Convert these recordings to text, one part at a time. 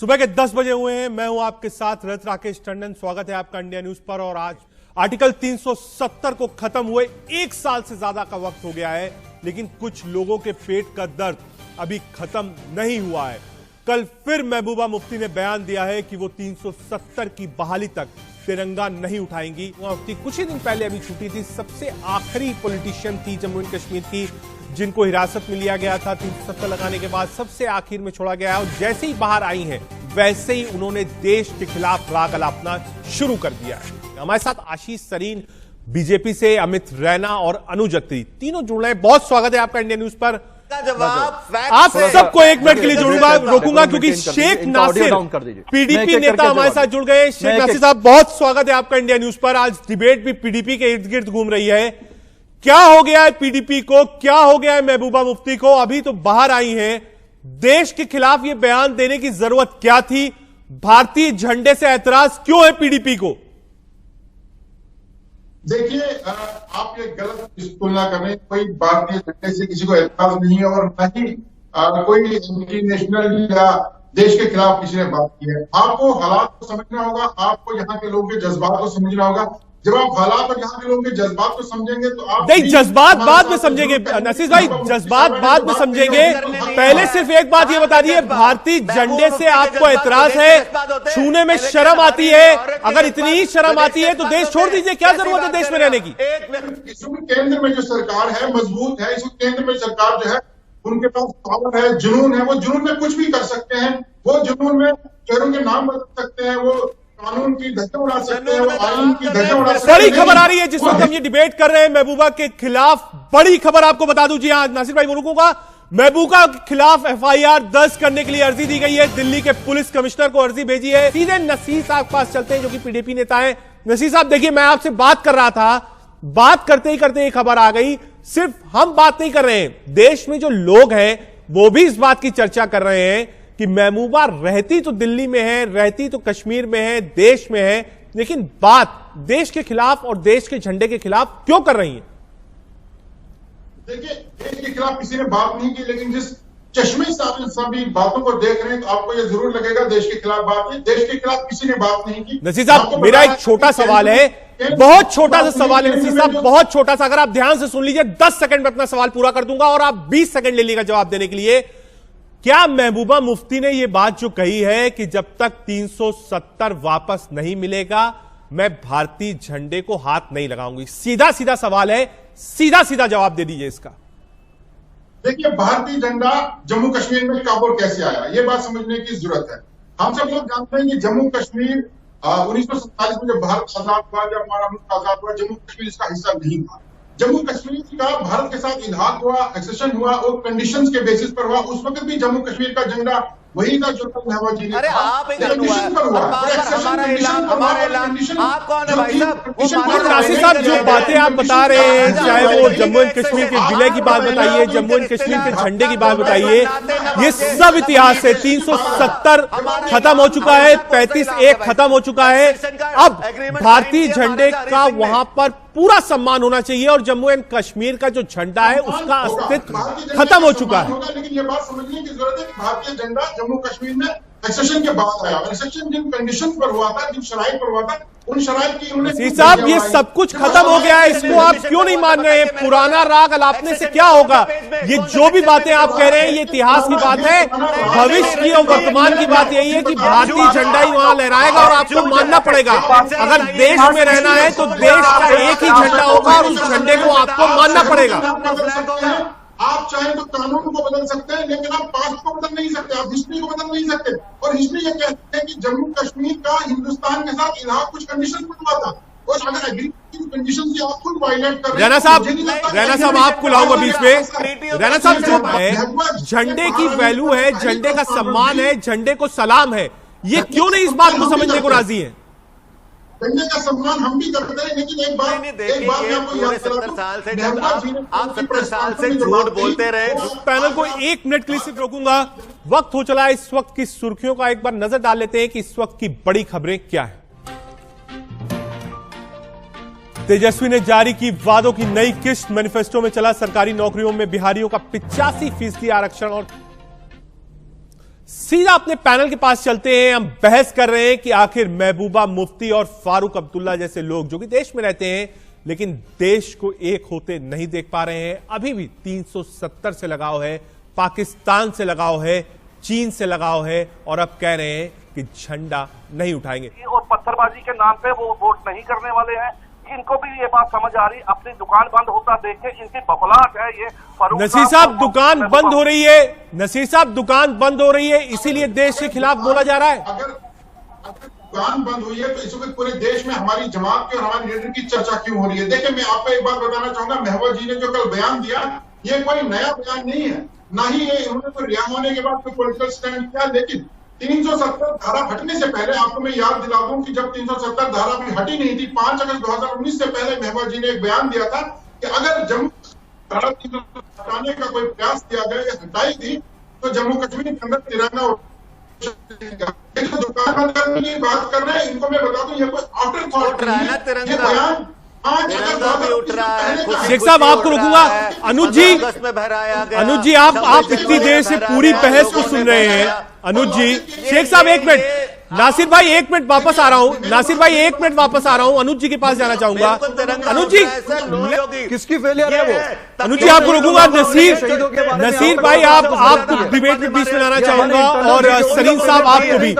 सुबह के 10 बजे हुए हैं। मैं हूं आपके साथ रथ राकेश टंडन। स्वागत है आपका इंडिया न्यूज पर। और आज आर्टिकल 370 को खत्म हुए 1 साल से ज्यादा का वक्त हो गया है, लेकिन कुछ लोगों के पेट का दर्द अभी खत्म नहीं हुआ है। कल फिर महबूबा मुफ्ती ने बयान दिया है कि वो 370 की बहाली तक तिरंगा नहीं उठाएंगी। मुफ्ती कुछ ही दिन पहले अभी छुट्टी थी, सबसे आखिरी पॉलिटिशियन थी जम्मू एंड कश्मीर की जिनको हिरासत में लिया गया था। 370 लगाने के बाद सबसे आखिर में छोड़ा गया है और जैसे ही बाहर आई हैं वैसे ही उन्होंने देश के खिलाफ राग अलापना शुरू कर दिया है। हमारे साथ आशीष सरीन बीजेपी से, अमित रैना और अनुज अत्री तीनों जुड़ रहे हैं। बहुत स्वागत है आपका इंडिया न्यूज पर। आप सबको 1 मिनट के लिए जोड़ूंगा, रोकूंगा क्योंकि शेख नासिर पीडीपी नेता हमारे साथ जुड़ गए। शेख नासिर साहब बहुत स्वागत है आपका इंडिया न्यूज पर। आज डिबेट भी पीडीपी के इर्द गिर्द घूम रही है। क्या हो गया है पीडीपी को, क्या हो गया है महबूबा मुफ्ती को? अभी तो बाहर आई हैं, देश के खिलाफ यह बयान देने की जरूरत क्या थी? भारतीय झंडे से ऐतराज क्यों है पीडीपी को? देखिए, आप ये गलत तुलना कर रहे हैं। कोई भारतीय झंडे से किसी को एतराज नहीं है और न ही कोई एंटी नेशनल या देश के खिलाफ किसी ने बात की है। आपको हालात को समझना होगा, आपको यहाँ के लोगों के जज्बात को समझना होगा। जब आप हालात और यहाँ के लोगों के जज्बात को समझेंगे तो आप नहीं, जज्बात बाद में समझेंगे नसीर भाई, जज्बात बाद में समझेंगे। पहले सिर्फ एक बात ये बता दिए, भारतीय झंडे से आपको ऐतराज है, छूने में शर्म आती है। अगर इतनी ही शर्म आती है तो देश छोड़ दीजिए, क्या जरूरत है देश में रहने की? केंद्र में जो सरकार है मजबूत है। इस केंद्र में सरकार जो है उनके पास पावर है, जुनून है। वो जुनून में कुछ भी कर सकते हैं। वो जुनून में शहरों के नाम बदल सकते हैं, वो कानून की धज्जियां उड़ा सकते हैं, वो आईन की धज्जियां उड़ा सकते हैं। बड़ी खबर आ रही है जिस वक्त हम ये डिबेट कर रहे हैं महबूबा के खिलाफ। बड़ी खबर आपको बता दूं, जी हां नासिर भाई बोलूंगा, महबूबा के खिलाफ एफआईआर दर्ज करने के लिए अर्जी दी गई है। दिल्ली के पुलिस कमिश्नर को अर्जी भेजी है। सीधे नसीर साहब के पास चलते हैं जो कि पीडीपी नेता है। नसीर साहब देखिए, मैं आपसे बात कर रहा था, बात करते ही करते एक खबर आ गई। सिर्फ हम बात नहीं कर रहे हैं, देश में जो लोग हैं वो भी इस बात की चर्चा कर रहे हैं कि महबूबा रहती तो दिल्ली में है, रहती तो कश्मीर में है, देश में है, लेकिन बात देश के खिलाफ और देश के झंडे के खिलाफ क्यों कर रही है? देखिए, देश के खिलाफ किसी ने बात नहीं की, लेकिन जिस चश्मे से आप इन सभी बातों को देख रहे हैं तो आपको यह जरूर लगेगा देश के खिलाफ बात है। देश के खिलाफ किसी ने बात नहीं की। नसीर साहब, मेरा एक छोटा सवाल है, बहुत छोटा सा सवाल है नसीर साहब, बहुत छोटा सा। अगर आप ध्यान से सुन लीजिए, 10 सेकंड में अपना सवाल पूरा कर दूंगा और आप 20 सेकंड ले लीजिएगा जवाब देने के लिए। क्या महबूबा मुफ्ती ने यह बात जो कही है कि जब तक 370 वापस नहीं मिलेगा मैं भारतीय झंडे को हाथ नहीं लगाऊंगी? सीधा सीधा सवाल है, सीधा सीधा जवाब दे दीजिए इसका। देखिए, भारतीय झंडा जम्मू कश्मीर में कब और कैसे आया, यह बात समझने की जरूरत है। हम सब लोग जानते हैं कि जम्मू कश्मीर 1947 में जब भारत आजाद हुआ, जब हमारा मुल्क आजाद हुआ, जम्मू कश्मीर इसका हिस्सा नहीं था। जम्मू कश्मीर का भारत के साथ इल्हाक हुआ, एक्सेशन हुआ और कंडीशंस के बेसिस पर हुआ। उस वक्त भी जम्मू कश्मीर का झंडा वही था जो महबूबा जी ने नासिर साहब जो बातें आप बता रहे हैं, चाहे वो जम्मू एंड कश्मीर के विलय की बात बताइए, जम्मू एंड कश्मीर के झंडे की बात बताइए, ये सब इतिहास है। 370 खत्म हो चुका है, 35-1 खत्म हो चुका है। अब भारतीय झंडे का वहां पर पूरा सम्मान होना चाहिए और जम्मू एंड कश्मीर का जो झंडा है उसका अस्तित्व खत्म हो चुका है। लेकिन ये बात समझने की जरूरत है कि भारतीय झंडा जम्मू कश्मीर में एक्सेशन के बाद आया। एक्सेशन जिन कंडीशन पर हुआ था, जिन शराइत पर हुआ था, उन शराइत की उन्होंने साहब ये सब कुछ खत्म हो गया है, इसको आप क्यों नहीं मान रहे हैं? पुराना राग अलापने से क्या होगा? ये जो भी बातें आप कह रहे हैं ये इतिहास की बात है, भविष्य की और वर्तमान की बात यही है कि भारतीय झंडा ही वहां लहराएगा और आपको मानना पड़ेगा। अगर देश में रहना है तो देश का एक ही झंडा होगा और उस झंडे को आपको मानना पड़ेगा। आप चाहें तो कानून को बदल सकते हैं, लेकिन आप पास्ट को बदल नहीं सकते, आप हिस्ट्री को बदल नहीं सकते। और हिस्ट्री ये कहती है कि जम्मू कश्मीर का हिंदुस्तान के साथ इलाहा कुछ कंडीशन पर हुआ था और अगर एग्रीमेंट कंडीशन से आप खुद वायलेट कर रहे हैं। रैना साहब आपको लाऊंगा बीच में। रैना साहब जो है झंडे की वैल्यू है, झंडे का सम्मान है, झंडे को सलाम है, ये क्यों नहीं इस बात को समझने को राजी है? झंडे का सम्मान हम भी करते हैं, लेकिन एक बात मैं आपको याद 70 साल से आप 70 साल से झूठ बोलते रहे। पैनल को 1 मिनट के लिए सिर्फ रोकूंगा, वक्त हो चला है इस वक्त की सुर्खियों का। एक बार नजर डाल लेते हैं कि इस वक्त की बड़ी खबरें क्या है। तेजस्वी ने जारी की वादों की नई किस्त, मैनिफेस्टो में चला सरकारी नौकरियों में बिहारियों का 85% आरक्षण। और सीधा अपने पैनल के पास चलते हैं। हम बहस कर रहे हैं कि आखिर महबूबा मुफ्ती और फारूक अब्दुल्ला जैसे लोग जो कि देश में रहते हैं लेकिन देश को एक होते नहीं देख पा रहे हैं। अभी भी 370 से लगाव है, पाकिस्तान से लगाव है, चीन से लगाव है और अब कह रहे हैं कि झंडा नहीं उठाएंगे। और पत्थरबाजी के नाम पे वो वोट नहीं करने वाले हैं। इनको भी ये बात समझ आ रही, अपनी दुकान बंद होता देख के इनकी बबलाहट है। ये नसीर साहब दुकान बंद हो रही है, नसीर साहब दुकान बंद हो रही है, इसीलिए देश के खिलाफ बोला जा रहा है। अगर दुकान बंद हुई है तो इस वक्त पूरे देश में हमारी जमात की और हमारे लीडर की चर्चा क्यों हो रही है? देखिए, मैं आपको एक बात बताना चाहूंगा, महबूबा जी ने जो कल बयान दिया, ये कोई नया बयान नहीं है, ना ही ये उन्होंने कोई रिहा होने के बाद कोई पॉलिटिकल स्टैंड किया। लेकिन 370 धारा हटने से पहले आपको मैं याद दिला दूं कि जब 370 धारा भी हटी नहीं थी, 5 अगस्त 2019 से पहले महबूबा जी ने एक बयान दिया था कि अगर जम्मू धारा 370 हटाने का कोई प्रयास किया गया या हटाई थी तो जम्मू कश्मीर के अंदर तिरंगा दुकान बंद करने की बात कर रहे हैं। इनको मैं बता दूं, ये कोई आफ्टर थॉट नहीं है। ये बयान शेख साहब आपको रोकूंगा। अनुज जी आप इतनी देर से पूरी बहस को सुन रहे हैं। अनुज जी, शेख साहब एक मिनट, नासिर भाई एक मिनट वापस आ रहा हूं, नासिर भाई एक मिनट वापस आ रहा हूं, अनुज जी के पास जाना चाहूंगा। अनुज जी किसकी फेलियर है वो? अनुज जी आपको रोकूंगा। नसीर भाई आप डिबेट में बीच में लाना चाहूंगा और सलीम साहब आपको भी।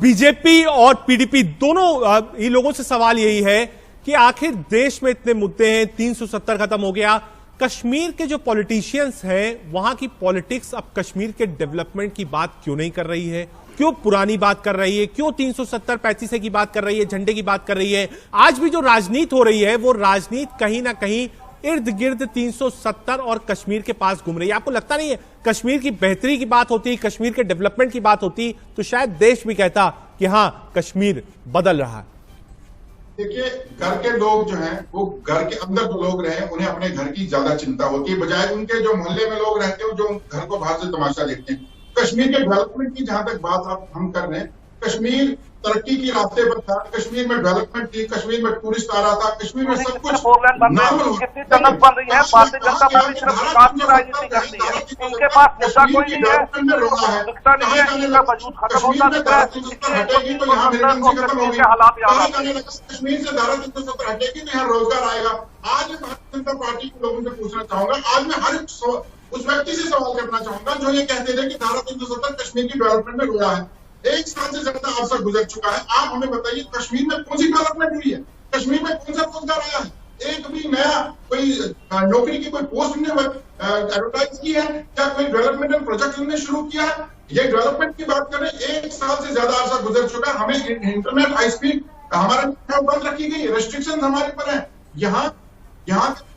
बीजेपी और पीडीपी दोनों इन लोगों से सवाल यही है कि आखिर देश में इतने मुद्दे हैं, 370 खत्म हो गया, कश्मीर के जो पॉलिटिशियंस हैं वहां की पॉलिटिक्स अब कश्मीर के डेवलपमेंट की बात क्यों नहीं कर रही है? क्यों पुरानी बात कर रही है? क्यों 370 पैंतीस की बात कर रही है, झंडे की बात कर रही है? आज भी जो राजनीति हो रही है वो राजनीति कहीं ना कहीं इर्द गिर्द 370 और कश्मीर के पास घूम रही है। आपको लगता नहीं है कश्मीर की बेहतरी की बात होती, कश्मीर के डेवलपमेंट की बात होती तो शायद देश भी कहता कि हां कश्मीर बदल रहा है? देखिए, घर के लोग जो हैं वो घर के अंदर जो लोग रहे उन्हें अपने घर की ज्यादा चिंता होती है, बजाय उनके जो मोहल्ले में लोग रहते हैं जो घर को बाहर से तमाशा देखते हैं। कश्मीर के डेवलपमेंट की जहां तक बात हम कर रहे हैं, कश्मीर तरक्की की रास्ते पर था, कश्मीर में डेवलपमेंट थी, कश्मीर में टूरिस्ट आ रहा था, कश्मीर में सब कुछ नॉर्मल हो कितनी जन्नत बन रही है। भारतीय जनता पार्टी सिर्फ विकास की राजनीति करती है, इनके पास मुद्दा कोई नहीं है, दिखता नहीं है, इनका वजूद खत्म होता दिख रहा है। हटेगी तो यहाँ कश्मीर के हालात कश्मीर से धारा 370 हटेगी तो यहाँ रोजगार आएगा। आज मैं भारतीय जनता पार्टी के लोगों से पूछना चाहूंगा, आज मैं हर उस व्यक्ति से सवाल करना चाहूंगा जो ये कहते थे कि धारा 370 कश्मीर की डेवलपमेंट में रोड़ा है। 1 साल से ज्यादा अरसा गुजर चुका है, आप हमें बताइए कश्मीर में कौन सी डेवलपमेंट हुई है? कश्मीर में कौन सा रोजगार आया है? एक भी नया कोई नौकरी की कोई पोस्ट ने एडवर्टाइज की है? क्या कोई डेवलपमेंटल प्रोजेक्ट हमने शुरू किया है? ये डेवलपमेंट की बात करें, 1 साल से ज्यादा अरसा गुजर चुका है, हमें इंटरनेट हाई स्पीड हमारे बंद रखी गई, रेस्ट्रिक्शन हमारे पर है। यहाँ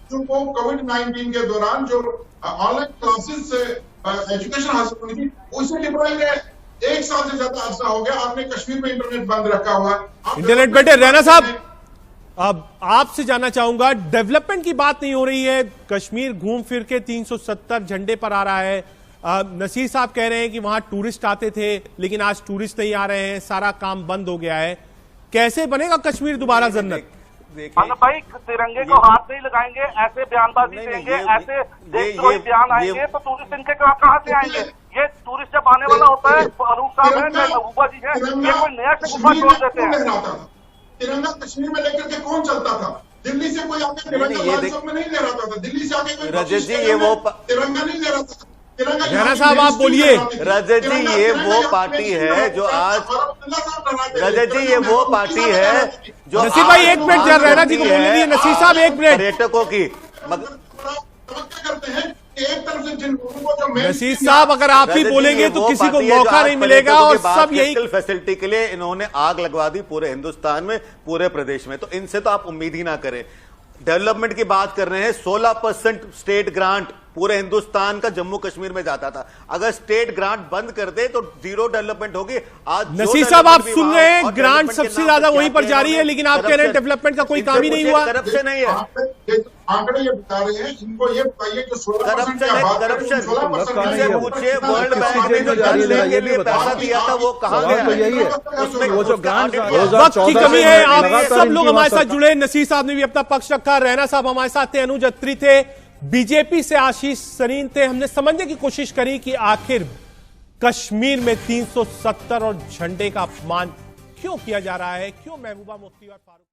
बच्चों को कोविड-19 के दौरान जो ऑनलाइन क्लासेस से एजुकेशन हासिल हुई थी उसे डिप्लॉय है। 1 साल से ज्यादा अरसा हो गया, आपने कश्मीर में इंटरनेट बंद रखा हुआ है। इंटरनेट बेटे रैना साहब, अब आपसे जानना चाहूंगा, डेवलपमेंट की बात नहीं हो रही है, कश्मीर घूम फिर के 370 झंडे पर आ रहा है। नसीर साहब कह रहे हैं कि वहां टूरिस्ट आते थे लेकिन आज टूरिस्ट नहीं आ रहे हैं, सारा काम बंद हो गया है। कैसे बनेगा कश्मीर दोबारा जन्नत? भाई तिरंगे को हाथ नहीं लगाएंगे, ऐसे बयानबाजी देंगे, ऐसे देशद्रोही बयान आएंगे तो टूरिस्ट इनके कहां से आएंगे? ये टूरिस्ट जब आने वाला होता है, फारूक साहब है, महबूबा जी है, ये कोई नया गुफा छोड़ देते हैं। तिरंगा कश्मीर में लेकर के कौन चलता था? दिल्ली से कोई आके तिरंगा लाल चौक में नहीं ले रहा था, दिल्ली से आके कोई रजत जी ये वो तिरंगा नहीं ले रहा था। रैना साहब आप बोलिए। रजत जी ये वो पार्टी है जो आज, रजत जी ये वो पार्टी है जो नसीर भाई एक मिनट यार, रैना जी को बोलने दीजिए। नसीर साहब एक मिनट। पर्यटकों की करते हैं एक तरफ से जिन लोगों को जो नसीर साहब अगर आप ही बोलेंगे तो किसी को मौका नहीं मिलेगा और सब यही फैसिलिटी के लिए इन्होंने आग लगवा दी पूरे हिंदुस्तान में, पूरे प्रदेश में। तो इनसे तो आप उम्मीद ही ना करें। डेवलपमेंट की बात कर रहे हैं, 16% स्टेट ग्रांट पूरे हिंदुस्तान का जम्मू कश्मीर में जाता था। अगर स्टेट ग्रांट बंद कर दे तो जीरो डेवलपमेंट होगी। आज नसीर साहब आप सुन रहे हैं, ग्रांट सबसे ज्यादा वहीं पर जारी है लेकिन आप कह रहे हैं डेवलपमेंट का कोई काम ही नहीं हुआ। करप्शन नहीं है, आंकड़े ये बता रहे हैं, इनको ये बताइए कि 16% करप्शन पूछिए वर्ल्ड बैंक ने जो जल लेने के लिए पैसा दिया था वो कहां गया? उसमें वो जो ग्रांट वक्त की कमी है। आप सब लोग हमारे साथ जुड़े, नसीर साहब ने भी अपना पक्ष रखा, रैना साहब हमारे साथ थे, अनुज अत्री थे, बीजेपी से आशीष सरीन थे। हमने समझने की कोशिश करी कि आखिर कश्मीर में 370 और झंडे का अपमान क्यों किया जा रहा है? क्यों महबूबा मुफ्ती और फारूक